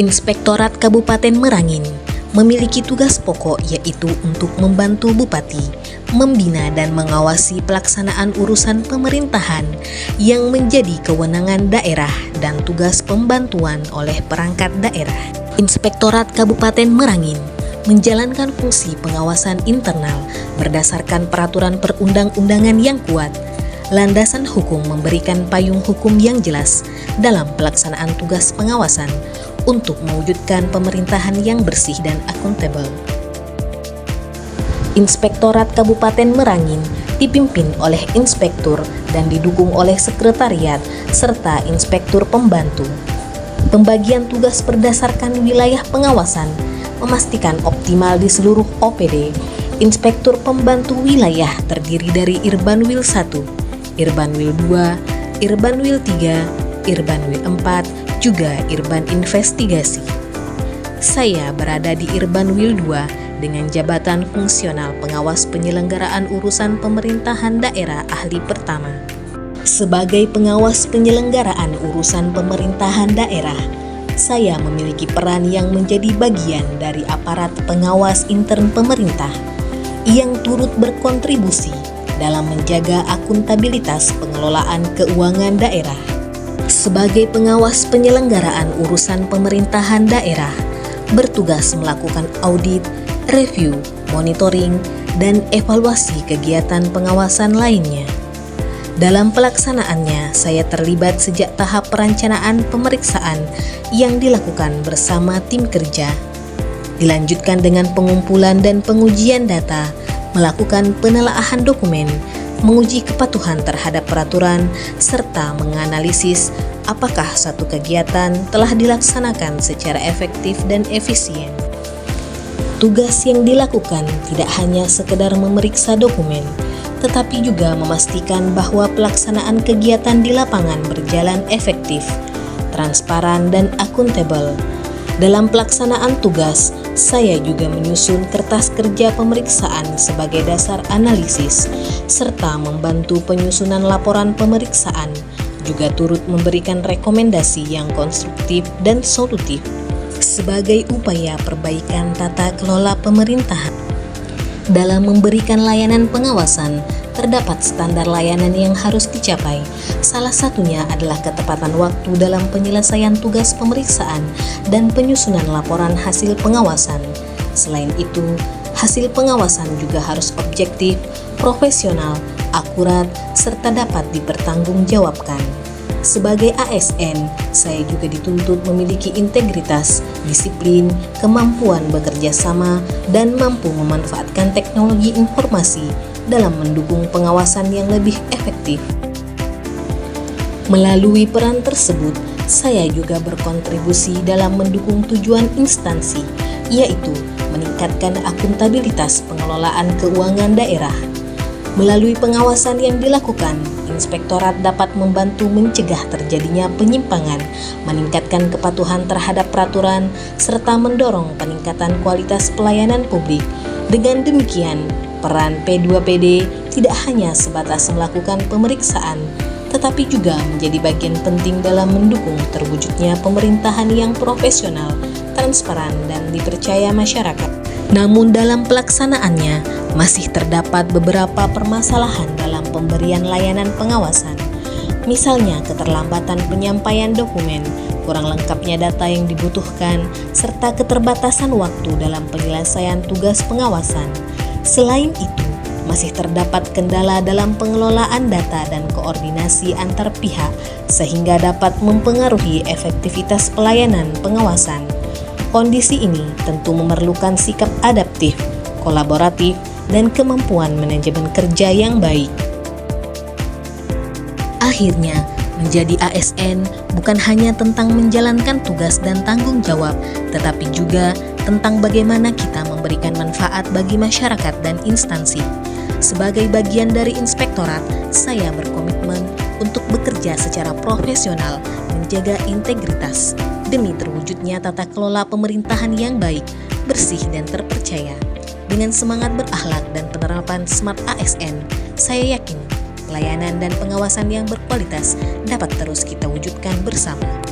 Inspektorat Kabupaten Merangin memiliki tugas pokok yaitu untuk membantu Bupati membina dan mengawasi pelaksanaan urusan pemerintahan yang menjadi kewenangan daerah dan tugas pembantuan oleh perangkat daerah. Inspektorat Kabupaten Merangin menjalankan fungsi pengawasan internal berdasarkan peraturan perundang-undangan yang kuat. Landasan hukum memberikan payung hukum yang jelas dalam pelaksanaan tugas pengawasan untuk mewujudkan pemerintahan yang bersih dan akuntabel. Inspektorat Kabupaten Merangin dipimpin oleh inspektur dan didukung oleh sekretariat serta inspektur pembantu. Pembagian tugas berdasarkan wilayah pengawasan memastikan optimal di seluruh OPD. Inspektur pembantu wilayah terdiri dari Irbanwil 1, Irbanwil 2, Irbanwil 3, Irbanwil 4, juga Irban Investigasi. Saya berada di Irbanwil 2 dengan jabatan fungsional pengawas penyelenggaraan urusan pemerintahan daerah ahli pertama. Sebagai pengawas penyelenggaraan urusan pemerintahan daerah, saya memiliki peran yang menjadi bagian dari aparat pengawas intern pemerintah yang turut berkontribusi dalam menjaga akuntabilitas pengelolaan keuangan daerah. Sebagai pengawas penyelenggaraan urusan pemerintahan daerah, bertugas melakukan audit, review, monitoring, dan evaluasi kegiatan pengawasan lainnya. Dalam pelaksanaannya, saya terlibat sejak tahap perencanaan pemeriksaan yang dilakukan bersama tim kerja. Dilanjutkan dengan pengumpulan dan pengujian data, melakukan penelaahan dokumen, menguji kepatuhan terhadap peraturan, serta menganalisis apakah satu kegiatan telah dilaksanakan secara efektif dan efisien. Tugas yang dilakukan tidak hanya sekedar memeriksa dokumen, tetapi juga memastikan bahwa pelaksanaan kegiatan di lapangan berjalan efektif, transparan, dan akuntabel. Dalam pelaksanaan tugas, saya juga menyusun kertas kerja pemeriksaan sebagai dasar analisis, serta membantu penyusunan laporan pemeriksaan, juga turut memberikan rekomendasi yang konstruktif dan solutif sebagai upaya perbaikan tata kelola pemerintahan. Dalam memberikan layanan pengawasan, terdapat standar layanan yang harus dicapai. Salah satunya adalah ketepatan waktu dalam penyelesaian tugas pemeriksaan dan penyusunan laporan hasil pengawasan. Selain itu, hasil pengawasan juga harus objektif, profesional, akurat, serta dapat dipertanggungjawabkan. Sebagai ASN, saya juga dituntut memiliki integritas, disiplin, kemampuan bekerja sama, dan mampu memanfaatkan teknologi informasi dalam mendukung pengawasan yang lebih efektif. Melalui peran tersebut, saya juga berkontribusi dalam mendukung tujuan instansi, yaitu meningkatkan akuntabilitas pengelolaan keuangan daerah. Melalui pengawasan yang dilakukan, inspektorat dapat membantu mencegah terjadinya penyimpangan, meningkatkan kepatuhan terhadap peraturan, serta mendorong peningkatan kualitas pelayanan publik. Dengan demikian, peran P2PD tidak hanya sebatas melakukan pemeriksaan, tetapi juga menjadi bagian penting dalam mendukung terwujudnya pemerintahan yang profesional, transparan, dan dipercaya masyarakat. Namun dalam pelaksanaannya, masih terdapat beberapa permasalahan dalam pemberian layanan pengawasan. Misalnya keterlambatan penyampaian dokumen, kurang lengkapnya data yang dibutuhkan, serta keterbatasan waktu dalam penyelesaian tugas pengawasan. Selain itu, masih terdapat kendala dalam pengelolaan data dan koordinasi antar pihak, sehingga dapat mempengaruhi efektivitas pelayanan pengawasan. Kondisi ini tentu memerlukan sikap adaptif, kolaboratif, dan kemampuan manajemen kerja yang baik. Akhirnya, menjadi ASN bukan hanya tentang menjalankan tugas dan tanggung jawab, tetapi juga tentang bagaimana kita memberikan manfaat bagi masyarakat dan instansi. Sebagai bagian dari inspektorat, saya berkomitmen untuk bekerja secara profesional, menjaga integritas, demi terwujudnya tata kelola pemerintahan yang baik, bersih, dan terpercaya. Dengan semangat berakhlak dan penerapan Smart ASN, saya yakin pelayanan dan pengawasan yang berkualitas dapat terus kita wujudkan bersama.